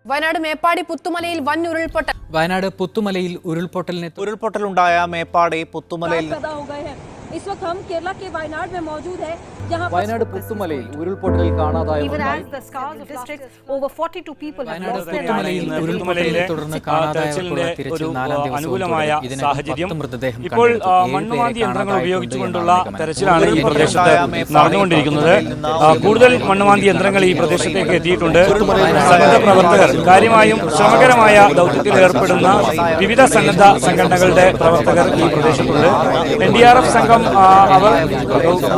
വയനാട് മേപ്പാടി പുത്തുമലയിൽ വൻ ഉരുൾപൊട്ടൽ. വയനാട് പുത്തുമലയിൽ ഉരുൾപൊട്ടലുണ്ടായ മേപ്പാടി പുത്തുമലയിൽ വയനാട് പുത്തുമലയിൽ ഉരുൾപൊട്ടലിൽ കാണാതായവരുമായി തുടർന്ന് കാണാതായവർക്കുള്ള തിരച്ചിൽ 4ാം ദിവസവും സാഹചര്യം. ഇപ്പോൾ മണ്ണുമാന്തി യന്ത്രങ്ങൾ ഉപയോഗിച്ചുകൊണ്ടുള്ള തെരച്ചിലാണ് ഈ പ്രദേശത്ത് നടന്നുകൊണ്ടിരിക്കുന്നത്. കൂടുതൽ മണ്ണുമാന്തി യന്ത്രങ്ങൾ ഈ പ്രദേശത്തേക്ക് എത്തിയിട്ടുണ്ട്. സന്നദ്ധ പ്രവർത്തകർ കാര്യമായും ശ്രമകരമായ ദൗത്യത്തിൽ ഏർപ്പെടുന്ന വിവിധ സന്നദ്ധ സംഘടനകളുടെ പ്രവർത്തകർ ഈ പ്രദേശത്തുണ്ട്. NDRF സംഘം അവർ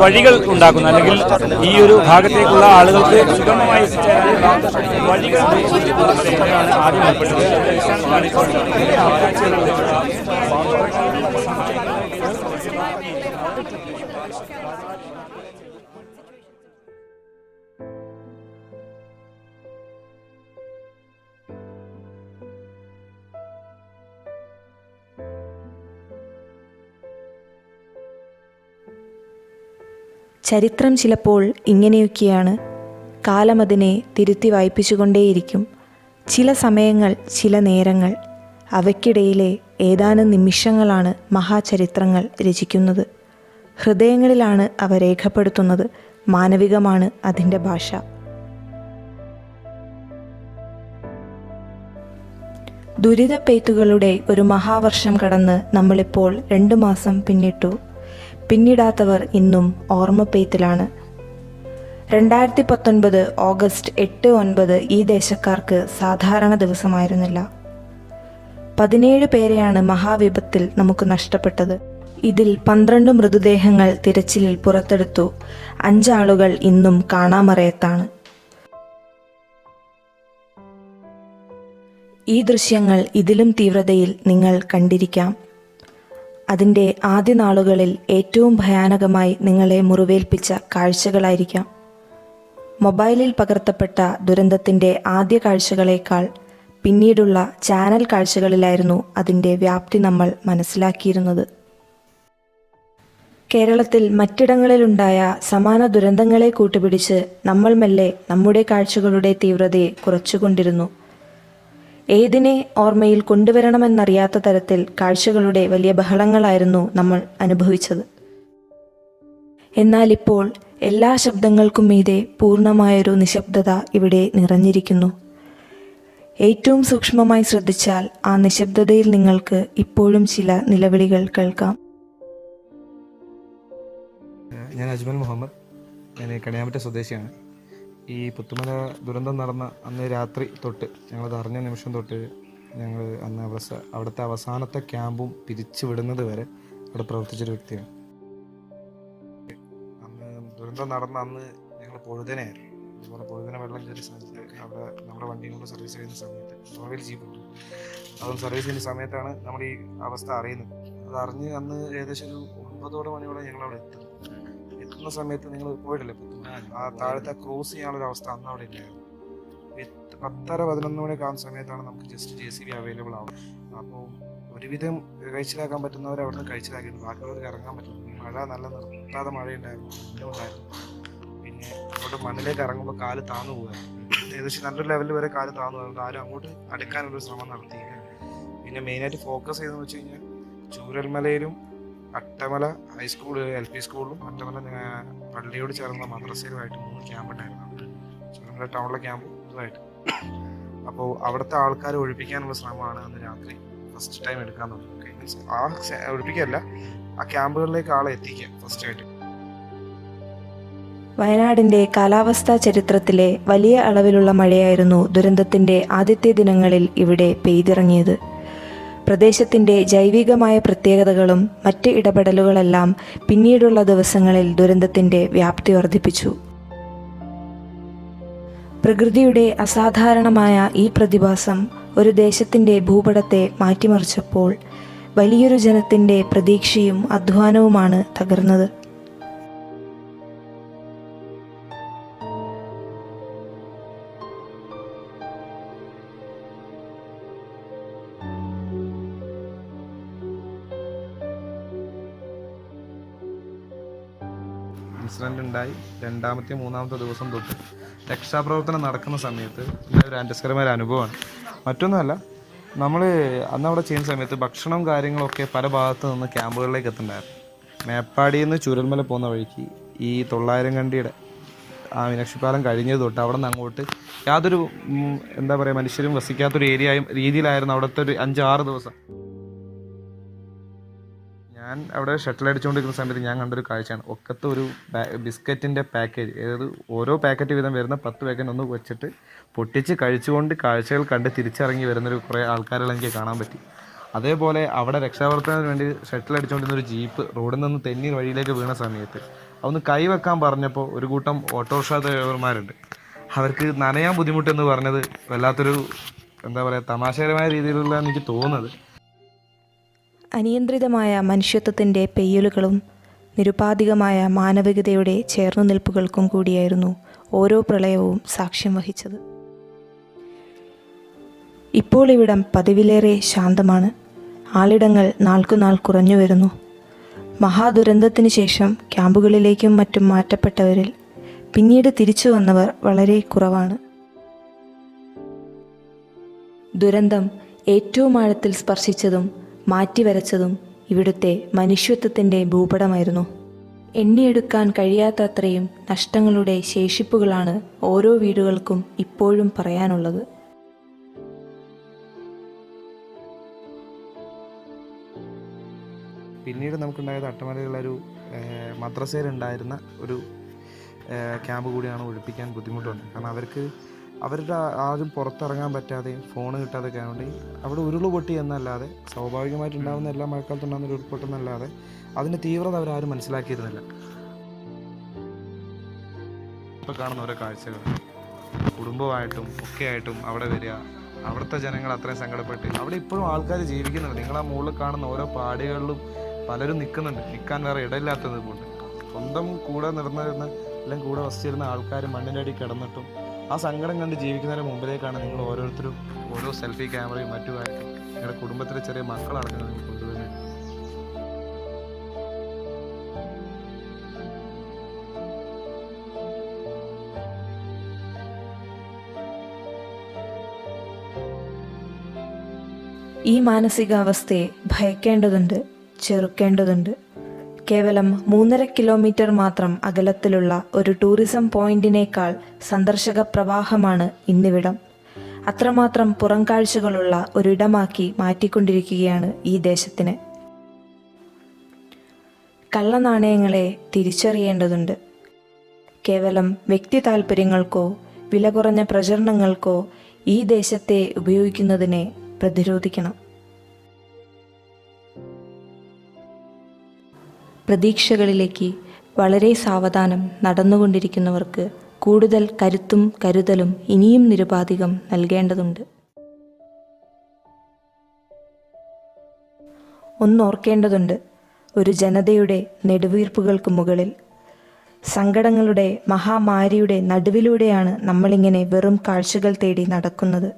വഴികൾ ഉണ്ടാക്കുന്നു, അല്ലെങ്കിൽ ഈ ഒരു ഭാഗത്തേക്കുള്ള ആളുകൾക്ക് സുഗമമായി എത്തിച്ചേരാനുള്ള വഴികൾ ആദ്യം ഏർപ്പെട്ടത്. ചരിത്രം ചിലപ്പോൾ ഇങ്ങനെയൊക്കെയാണ്. കാലമതിനെ തിരുത്തി വായിപ്പിച്ചുകൊണ്ടേയിരിക്കും. ചില സമയങ്ങൾ, ചില നേരങ്ങൾ, അവയ്ക്കിടയിലെ ഏതാനും നിമിഷങ്ങളാണ് മഹാചരിത്രങ്ങൾ രചിക്കുന്നത്. ഹൃദയങ്ങളിലാണ് അവ രേഖപ്പെടുത്തുന്നത്. മാനവികമാണ് അതിൻ്റെ ഭാഷ. ദുരിതപ്പെയ്ത്തുകളുടെ ഒരു മഹാവർഷം കടന്ന് നമ്മളിപ്പോൾ 2 മാസം പിന്നിട്ടു. പിന്നിടാത്തവർ ഇന്നും ഓർമ്മപ്പെയ്ത്തിലാണ്. 2019 ഓഗസ്റ്റ് 8-9 ഈ ദേശക്കാർക്ക് സാധാരണ ദിവസമായിരുന്നില്ല. 17 പേരെയാണ് മഹാവിപത്തിൽ നമുക്ക് നഷ്ടപ്പെട്ടത്. ഇതിൽ 12 മൃതദേഹങ്ങൾ തിരച്ചിലിൽ പുറത്തെടുത്തു. 5 ആളുകൾ ഇന്നും കാണാമറയത്താണ്. ഈ ദൃശ്യങ്ങൾ ഇതിലും തീവ്രതയിൽ നിങ്ങൾ കണ്ടിരിക്കാം. അതിൻ്റെ ആദ്യ നാളുകളിൽ ഏറ്റവും ഭയാനകമായി നിങ്ങളെ മുറിവേൽപ്പിച്ച കാഴ്ചകളായിരിക്കാം. മൊബൈലിൽ പകർത്തപ്പെട്ട ദുരന്തത്തിൻ്റെ ആദ്യ കാഴ്ചകളേക്കാൾ പിന്നീടുള്ള ചാനൽ കാഴ്ചകളിലായിരുന്നു അതിൻ്റെ വ്യാപ്തി നമ്മൾ മനസ്സിലാക്കിയിരുന്നത്. കേരളത്തിൽ മറ്റിടങ്ങളിലുണ്ടായ സമാന ദുരന്തങ്ങളെ കൂട്ടുപിടിച്ച് നമ്മൾ മെല്ലെ നമ്മുടെ കാഴ്ചകളുടെ തീവ്രതയെ കുറച്ചുകൊണ്ടിരുന്നു. ഏതിനെ ഓർമ്മയിൽ കൊണ്ടുവരണമെന്നറിയാത്ത തരത്തിൽ കാഴ്ചകളുടെ വലിയ ബഹളങ്ങളായിരുന്നു നമ്മൾ അനുഭവിച്ചത്. എന്നാൽ ഇപ്പോൾ എല്ലാ ശബ്ദങ്ങൾക്കും മീതെ പൂർണ്ണമായൊരു നിശബ്ദത ഇവിടെ നിറഞ്ഞിരിക്കുന്നു. ഏറ്റവും സൂക്ഷ്മമായി ശ്രദ്ധിച്ചാൽ ആ നിശബ്ദതയിൽ നിങ്ങൾക്ക് ഇപ്പോഴും ചില നിലവിളികൾ കേൾക്കാം. ഞാൻ മുഹമ്മദ്. ഞാൻ കണിയാമ്പറ്റ സ്വദേശിയാണ്. ഈ പുത്തുമല ദുരന്തം നടന്ന അന്ന് രാത്രി തൊട്ട്, ഞങ്ങളത് അറിഞ്ഞ നിമിഷം തൊട്ട് ഞങ്ങൾ അന്ന് അവിടുത്തെ അവസാനത്തെ ക്യാമ്പും പിരിച്ചു വിടുന്നത് വരെ അവിടെ പ്രവർത്തിച്ചൊരു വ്യക്തിയാണ്. അന്ന് ദുരന്തം നടന്ന അന്ന് ഞങ്ങൾ പൊഴുതനായിരുന്നു. അതുപോലെ പൊഴുതന വെള്ളം കയറിയ സമയത്ത് അവിടെ നമ്മുടെ വണ്ടിയും കൊണ്ട് സർവീസ് ചെയ്യുന്ന സമയത്ത് മൊബൈൽ ജീപ്പുണ്ട്, അതും സർവീസ് ചെയ്യുന്ന സമയത്താണ് നമ്മൾ ഈ അവസ്ഥ അറിയുന്നത്. അതറിഞ്ഞ് അന്ന് ഏകദേശം ഒരു 9 മണിയോടെ ഞങ്ങൾ അവിടെ എത്തുന്ന സമയത്ത് നിങ്ങൾ പോയിട്ടില്ലേ ആ താഴത്തെ ക്രോസ് ചെയ്യാനുള്ളൊരു അവസ്ഥ അന്ന് അവിടെ ഇല്ലായിരുന്നു. 10:30-11 മണിയൊക്കെ ആകുന്ന സമയത്താണ് നമുക്ക് ജസ്റ്റ് JCB അവൈലബിൾ ആവും. അപ്പോൾ ഒരുവിധം കഴിച്ചിലാക്കാൻ പറ്റുന്നവർ അവിടെ നിന്ന് കഴിച്ചിലാക്കിയിരുന്നു. ബാക്കിയുള്ളവർക്ക് ഇറങ്ങാൻ പറ്റുന്നു. മഴ നല്ല നിർത്താതെ മഴയുണ്ടായിരുന്നു, ഉണ്ടായിരുന്നു. പിന്നെ അങ്ങോട്ട് മണ്ണിലേക്ക് ഇറങ്ങുമ്പോൾ കാല് താന്നു പോകുമായിരുന്നു. ഏകദേശം നല്ലൊരു ലെവലിൽ വരെ കാല് താന്നു പോകുന്നത്. ആരും അങ്ങോട്ട് അടുക്കാനുള്ളൊരു ശ്രമം നടത്തിയില്ല. പിന്നെ മെയിനായിട്ട് ഫോക്കസ് ചെയ്തെന്ന് വെച്ച് കഴിഞ്ഞാൽ ചൂരൽമലയിലും അട്ടമല ഹൈസ്കൂൾ LP സ്കൂളിലും അട്ടമല പള്ളിയോട് ചേർന്ന മദ്രസയിലുമായിട്ട് 3 ക്യാമ്പ് ഉണ്ടായിരുന്നു. ചുരമല ടൗണിലെ ക്യാമ്പും ഇതുമായിട്ട്. അപ്പോൾ അവിടുത്തെ ആൾക്കാരെ ഒഴിപ്പിക്കാനുള്ള ശ്രമമാണ് അന്ന് രാത്രി ഫസ്റ്റ് ടൈം എടുക്കാൻ തുടങ്ങി. മീൻസ് ആ ഒഴിപ്പിക്കല്ല, ആ ക്യാമ്പുകളിലേക്ക് ആളെ എത്തിക്കുക ഫസ്റ്റ് ആയിട്ട്. വയനാടിൻ്റെ കാലാവസ്ഥാ ചരിത്രത്തിലെ വലിയ അളവിലുള്ള മഴയായിരുന്നു ദുരന്തത്തിൻ്റെ ആദ്യത്തെ ദിനങ്ങളിൽ ഇവിടെ പെയ്തിറങ്ങിയത്. പ്രദേശത്തിൻ്റെ ജൈവികമായ പ്രത്യേകതകളും മറ്റ് ഇടപെടലുകളെല്ലാം പിന്നീടുള്ള ദിവസങ്ങളിൽ ദുരന്തത്തിൻ്റെ വ്യാപ്തി വർദ്ധിപ്പിച്ചു. പ്രകൃതിയുടെ അസാധാരണമായ ഈ പ്രതിഭാസം ഒരു ദേശത്തിൻ്റെ ഭൂപടത്തെ മാറ്റിമറിച്ചപ്പോൾ വലിയൊരു ജനത്തിൻ്റെ പ്രതീക്ഷയും അധ്വാനവുമാണ് തകർന്നത്. ഇൻസിഡൻ്റ് ഉണ്ടായി രണ്ടാമത്തെ മൂന്നാമത്തെ ദിവസം തൊട്ട് രക്ഷാപ്രവർത്തനം നടക്കുന്ന സമയത്ത് ഒരു അന്തസ്കരമായ ഒരു അനുഭവമാണ്. മറ്റൊന്നുമല്ല, നമ്മൾ അന്ന് അവിടെ ചെയ്യുന്ന സമയത്ത് ഭക്ഷണം കാര്യങ്ങളൊക്കെ പല ഭാഗത്തു നിന്ന് ക്യാമ്പുകളിലേക്ക് എത്തുന്നുണ്ടായിരുന്നു. മേപ്പാടിയിൽ നിന്ന് ചുരൽമല പോകുന്ന വഴിക്ക് ഈ 900 കണ്ടിയുടെ ആ മീനാക്ഷിപ്പാലം കഴിഞ്ഞത് തൊട്ട് അവിടെ നിന്ന് അങ്ങോട്ട് യാതൊരു എന്താ പറയുക മനുഷ്യരും വസിക്കാത്തൊരു രീതിയിലായിരുന്നു അവിടുത്തെ ഒരു 5-6 ദിവസം. ഞാൻ അവിടെ ഷട്ടിൽ അടിച്ചുകൊണ്ടിരിക്കുന്ന സമയത്ത് ഞാൻ കണ്ടൊരു കാഴ്ചയാണ്. ഒക്കത്ത് ഒരു ബിസ്ക്കറ്റിൻ്റെ പാക്കേജ്, അതായത് ഓരോ പാക്കറ്റ് വീതം വരുന്ന 10 പാക്കറ്റ് ഒന്ന് വെച്ചിട്ട് പൊട്ടിച്ച് കഴിച്ചുകൊണ്ട് കാഴ്ചകൾ കണ്ട് തിരിച്ചിറങ്ങി വരുന്നൊരു കുറേ ആൾക്കാരുകൾ എനിക്ക് കാണാൻ പറ്റി. അതേപോലെ അവിടെ രക്ഷാപ്രവർത്തനത്തിന് വേണ്ടി ഷട്ടിൽ അടിച്ചുകൊണ്ടിരുന്ന ഒരു ജീപ്പ് റോഡിൽ നിന്ന് തെന്നി വഴിയിലേക്ക് വീണ സമയത്ത് അതൊന്ന് കൈവെക്കാൻ പറഞ്ഞപ്പോൾ ഒരു കൂട്ടം ഓട്ടോറിക്ഷ ഡ്രൈവർമാരുണ്ട്, അവർക്ക് നനയാൻ ബുദ്ധിമുട്ടെന്ന് പറഞ്ഞത് വല്ലാത്തൊരു എന്താ പറയുക തമാശകരമായ രീതിയിലുള്ള എനിക്ക് തോന്നുന്നത്. അനിയന്ത്രിതമായ മനുഷ്യത്വത്തിൻ്റെ പെയ്യലുകളും നിരുപാധികമായ മാനവികതയുടെ ചേർന്നുനിൽപ്പുകൾക്കും കൂടിയായിരുന്നു ഓരോ പ്രളയവും സാക്ഷ്യം വഹിച്ചത്. ഇപ്പോൾ ഇവിടം പതിവിലേറെ ശാന്തമാണ്. ആളിടങ്ങൾ നാൾക്കുനാൾ കുറഞ്ഞു വരുന്നു. മഹാദുരന്തത്തിന് ശേഷം ക്യാമ്പുകളിലേക്കും മറ്റും മാറ്റപ്പെട്ടവരിൽ പിന്നീട് തിരിച്ചു വന്നവർ വളരെ കുറവാണ്. ദുരന്തം ഏറ്റവും ആഴത്തിൽ സ്പർശിച്ചതും മാറ്റിവരച്ചതും ഇവിടുത്തെ മനുഷ്യത്വത്തിൻ്റെ ഭൂപടമായിരുന്നു. എണ്ണിയെടുക്കാൻ കഴിയാത്തത്രയും നഷ്ടങ്ങളുടെ ശേഷിപ്പുകളാണ് ഓരോ വീടുകൾക്കും ഇപ്പോഴും പറയാനുള്ളത്. പിന്നീട് നമുക്കുണ്ടായത് അട്ടമലയിലുള്ളൊരു മദ്രസയിലുണ്ടായിരുന്ന ഒരു ക്യാമ്പ് കൂടിയാണ് ഒഴിപ്പിക്കാൻ ബുദ്ധിമുട്ടുണ്ട്. കാരണം അവരുടെ ആരും പുറത്തിറങ്ങാൻ പറ്റാതെയും ഫോൺ കിട്ടാതെയൊക്കെ ആയതുകൊണ്ട് അവിടെ ഉരുളുപൊട്ടി എന്നല്ലാതെ സ്വാഭാവികമായിട്ടുണ്ടാകുന്ന എല്ലാ മഴക്കാലത്തുണ്ടാകുന്ന ഒരു ഉരുൾപൊട്ടെന്നല്ലാതെ അതിൻ്റെ തീവ്രത അവരാരും മനസ്സിലാക്കിയിരുന്നില്ല. ഇപ്പോൾ കാണുന്ന ഓരോ കാഴ്ചകൾ കുടുംബമായിട്ടും ഒക്കെ ആയിട്ടും അവിടെ വരിക, അവിടുത്തെ ജനങ്ങൾ അത്രയും സങ്കടപ്പെട്ട് അവിടെ ഇപ്പോഴും ആൾക്കാർ ജീവിക്കുന്നുണ്ട്. നിങ്ങളാ മുകളിൽ കാണുന്ന ഓരോ പാടികളിലും പലരും നിൽക്കുന്നുണ്ട്. നിൽക്കാൻ വേറെ ഇടയില്ലാത്തത് കൊണ്ട് സ്വന്തം കൂടെ നടന്നിരുന്ന എല്ലാം കൂടെ വസിച്ചിരുന്ന ആൾക്കാർ മണ്ണിൻ്റെ അടി കിടന്നിട്ടും ആ സങ്കടം കണ്ട് ജീവിക്കുന്നതിന് മുമ്പിലേക്കാണ് നിങ്ങൾ ഓരോരുത്തരും ഓരോ സെൽഫി ക്യാമറയും മറ്റുമായിട്ട് നിങ്ങളുടെ കുടുംബത്തിലെ ചെറിയ മക്കളടക്കം നിങ്ങൾ കൊണ്ടുവരുന്നത്. ഈ മാനസികാവസ്ഥയെ ഭയക്കേണ്ടതുണ്ട്, ചെറുക്കേണ്ടതുണ്ട്. കേവലം 3.5 കിലോമീറ്റർ മാത്രം അകലത്തിലുള്ള ഒരു ടൂറിസം പോയിന്റിനേക്കാൾ സന്ദർശക പ്രവാഹമാണ് ഇന്നിവിടം. അത്രമാത്രം പുറംകാഴ്ചകളുള്ള ഒരിടമാക്കി മാറ്റിക്കൊണ്ടിരിക്കുകയാണ് ഈ ദേശത്തിനെ. കള്ളനാണയങ്ങളെ തിരിച്ചറിയേണ്ടതുണ്ട്. കേവലം വ്യക്തി താൽപ്പര്യങ്ങൾക്കോ വില കുറഞ്ഞ പ്രചരണങ്ങൾക്കോ ഈ ദേശത്തെ ഉപയോഗിക്കുന്നതിനെ പ്രതിരോധിക്കണം. പ്രതീക്ഷകളിലേക്ക് വളരെ സാവധാനം നടന്നുകൊണ്ടിരിക്കുന്നവർക്ക് കൂടുതൽ കരുത്തും കരുതലും ഇനിയും നിരുപാധികം നൽകേണ്ടതുണ്ട്. ഒന്നോർക്കേണ്ടതുണ്ട്, ഒരു ജനതയുടെ നെടുവീർപ്പുകൾക്ക് മുകളിൽ സങ്കടങ്ങളുടെ മഹാമാരിയുടെ നടുവിലൂടെയാണ് നമ്മളിങ്ങനെ വെറും കാഴ്ചകൾ തേടി നടക്കുന്നത്.